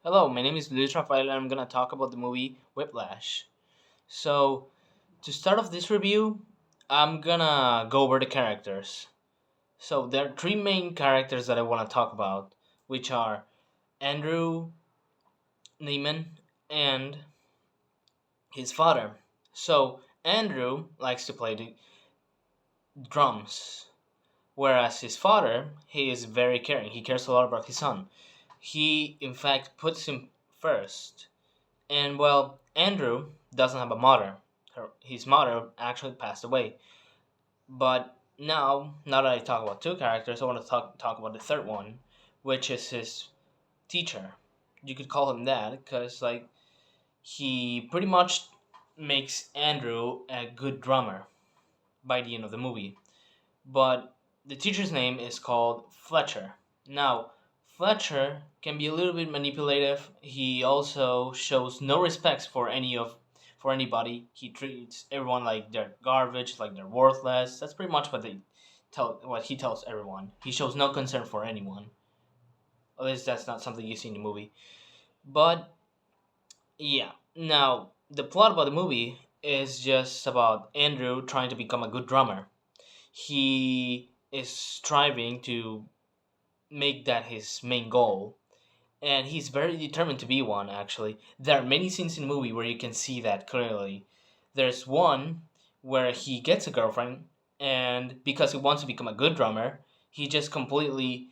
Hello, my name is Luis Rafael and I'm gonna talk about the movie Whiplash. So, to start off this review, I'm gonna go over the characters. So, there are three main characters that I wanna talk about, which are Andrew Neiman and his father. So, Andrew likes to play the drums, whereas his father, he is very caring. He cares a lot about his son. He, in fact, puts him first. And well, Andrew doesn't have a mother. His mother actually passed away. But now that I talk about two characters, I want to talk about the third one, which is his teacher. You could call him that because he pretty much makes Andrew a good drummer by the end of the movie. But the teacher's name is called Fletcher. Now, Fletcher can be a little bit manipulative. He also shows no respect for anybody. He treats everyone like they're garbage, like they're worthless. That's pretty much what he tells everyone. He shows no concern for anyone. At least that's not something you see in the movie. But yeah, now the plot about the movie is just about Andrew trying to become a good drummer. He is striving to make that his main goal, and he's very determined to be one. Actually, there are many scenes in the movie where you can see that clearly. There's one where he gets a girlfriend, and because he wants to become a good drummer, he just completely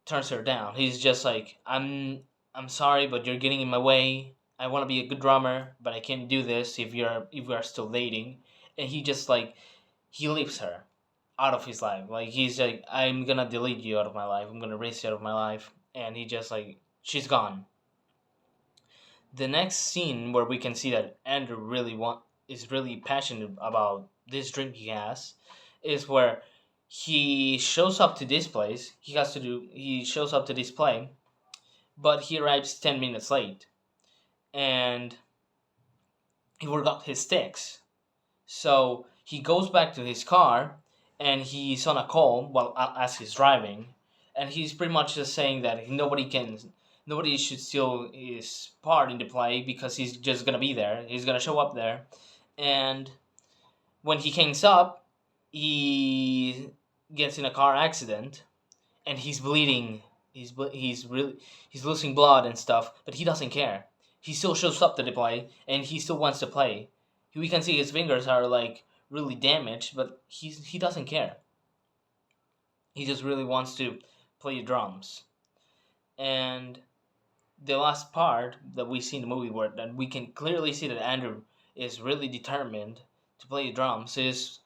turns her down. He's just like, I'm sorry, but you're getting in my way. I want to be a good drummer, but I can't do this if we are still dating. And he just he leaves her out of his life. Like he's like, I'm gonna delete you out of my life. I'm gonna erase you out of my life. And he just she's gone. The next scene where we can see that Andrew is really passionate about this dream he has is where he shows up to this place. He shows up to this play, but he arrives 10 minutes late, and he forgot his sticks. So he goes back to his car, and he's on a call while as he's driving, and he's pretty much just saying that nobody should steal his part in the play because he's just gonna be there. He's gonna show up there, and when he hangs up, he gets in a car accident, and he's bleeding. He's losing blood and stuff, but he doesn't care. He still shows up to the play, and he still wants to play. We can see his fingers are really damaged, but he doesn't care. He just really wants to play drums. And the last part that we see in the movie, where that we can clearly see that Andrew is really determined to play drums, is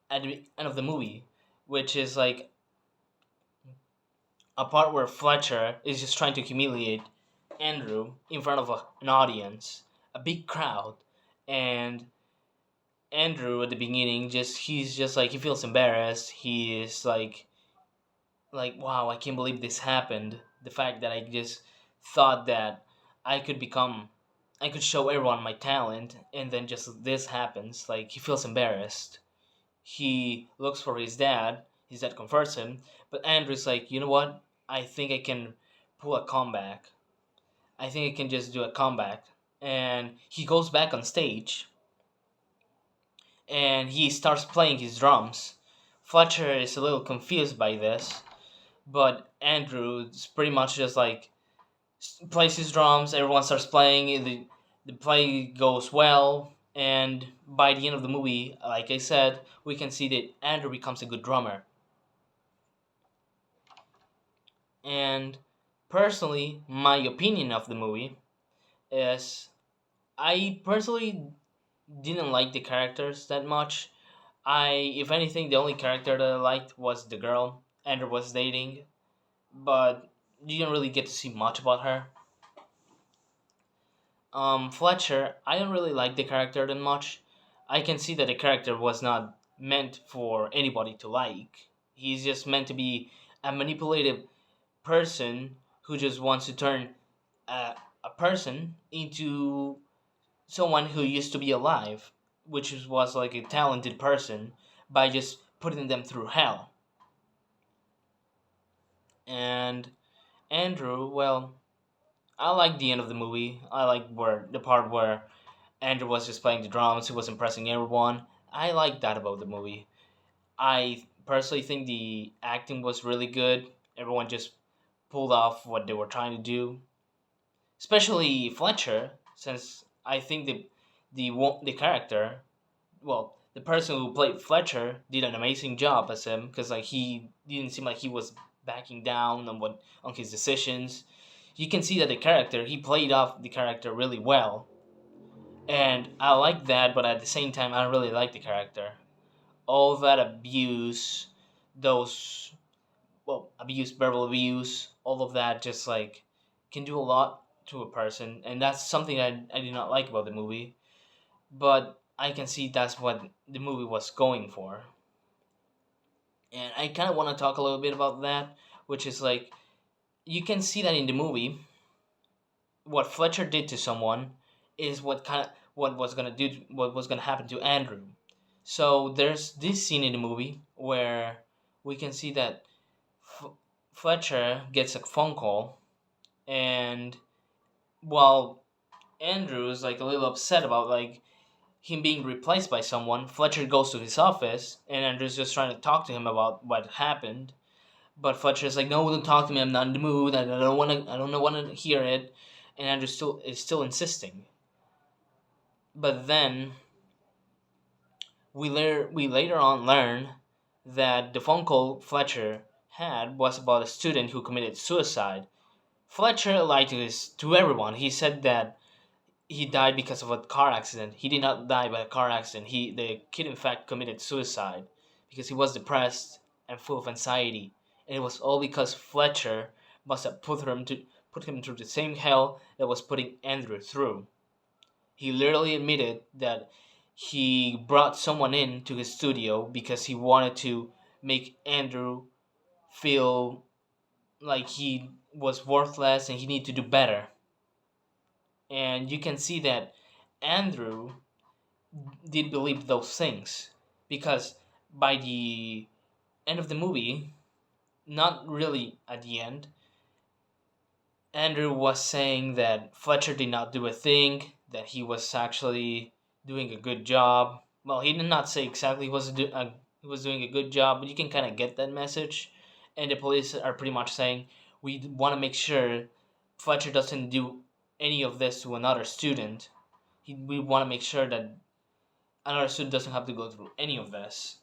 at the end of the movie, which is a part where Fletcher is just trying to humiliate Andrew in front of an audience, a big crowd, and Andrew at the beginning he's just he feels embarrassed. He is wow, I can't believe this happened. The fact that I just thought that I could become I could show everyone my talent, and then just this happens. He feels embarrassed. He looks for his dad. His dad comforts him, but Andrew's like, you know what? I think I can pull a comeback. I think I can just do a comeback. And he goes back on stage and he starts playing his drums. Fletcher is a little confused by this, but Andrew's pretty much just plays his drums. Everyone starts playing. The play goes well, and by the end of the movie, like I said, we can see that Andrew becomes a good drummer. And personally, my opinion of the movie is I personally didn't like the characters that much. If anything, the only character that I liked was the girl Andrew was dating, but you didn't really get to see much about her. Fletcher, I don't really like the character that much. I can see that the character was not meant for anybody to like. He's just meant to be a manipulative person who just wants to turn a person into someone who used to be alive, which was like a talented person, by just putting them through hell. And Andrew, well, I like the end of the movie. I like where the part where Andrew was just playing the drums. He was impressing everyone. I like that about the movie. I personally think the acting was really good. Everyone just pulled off what they were trying to do, especially Fletcher, since I think the character, well, the person who played Fletcher did an amazing job as him because like he didn't seem like he was backing down on his decisions. You can see that the character he played off the character really well, and I like that. But at the same time, I don't really like the character. All that abuse, those abuse, verbal abuse, all of that just like can do a lot to a person, and that's something I did not like about the movie. But I can see that's what the movie was going for, and I kind of want to talk a little bit about that, which is like you can see that in the movie, what Fletcher did to someone is what was gonna happen to Andrew. So there's this scene in the movie where we can see that F- Fletcher gets a phone call, and while Andrew is like a little upset about like him being replaced by someone, Fletcher goes to his office, and Andrew's just trying to talk to him about what happened. But Fletcher's like, "No, don't talk to me. I'm not in the mood. I don't want to. I don't want to hear it." And Andrew still insisting. But then we later on learn that the phone call Fletcher had was about a student who committed suicide. Fletcher lied to everyone. He said that he died because of a car accident. He did not die by a car accident. The kid in fact committed suicide because he was depressed and full of anxiety, and it was all because Fletcher must have put him through the same hell that was putting Andrew through. He literally admitted that he brought someone in to his studio because he wanted to make Andrew feel like he was worthless and he needed to do better. And you can see that Andrew did believe those things because by the end of the movie, not really at the end, Andrew was saying that Fletcher did not do a thing, that he was actually doing a good job. Well, he did not say exactly he was doing a good job, but you can kind of get that message. And the police are pretty much saying we want to make sure Fletcher doesn't do any of this to another student. We want to make sure that another student doesn't have to go through any of this.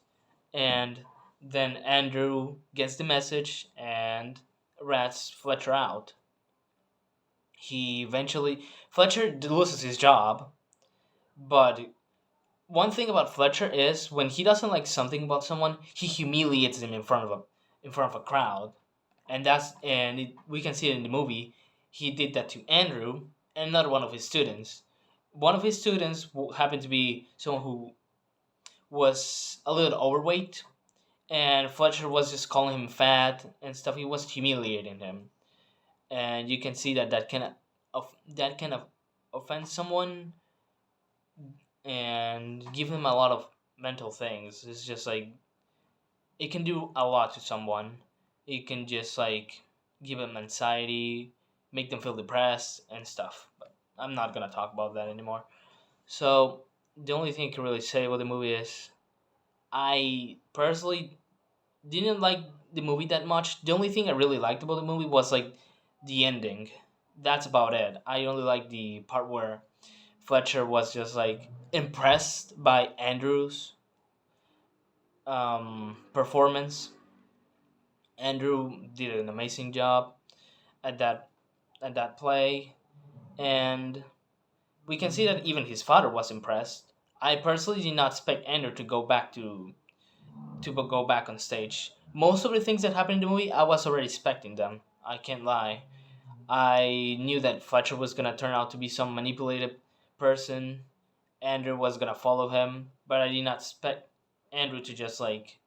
And then Andrew gets the message and rats Fletcher out. He eventually Fletcher loses his job, but one thing about Fletcher is when he doesn't like something about someone, he humiliates them in front of a crowd, and we can see it in the movie. He did that to Andrew and another one of his students. One of his students happened to be someone who was a little overweight, and Fletcher was just calling him fat and stuff. He was humiliating him, and you can see that that can offend someone and give him a lot of mental things. It's just like it can do a lot to someone. It can just like give them anxiety, make them feel depressed and stuff. But I'm not gonna talk about that anymore. So the only thing I can really say about the movie is I personally didn't like the movie that much. The only thing I really liked about the movie was like the ending. That's about it. I only like the part where Fletcher was just like impressed by Andrew's performance. Andrew did an amazing job at that play, and we can see that even his father was impressed. I personally did not expect Andrew to go back on stage. Most of the things that happened in the movie, I was already expecting them. I can't lie. I knew that Fletcher was gonna turn out to be some manipulated person. Andrew was gonna follow him, but I did not expect Andrew to just like.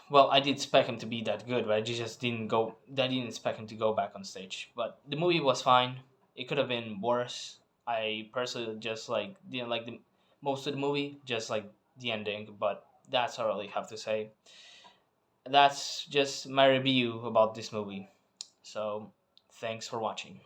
Well, I did expect him to be that good, but I just didn't go. I didn't expect him to go back on stage. But the movie was fine. It could have been worse. I personally just like didn't like the most of the movie, just like the ending. But that's all I really have to say. That's just my review about this movie. So Thanks for watching.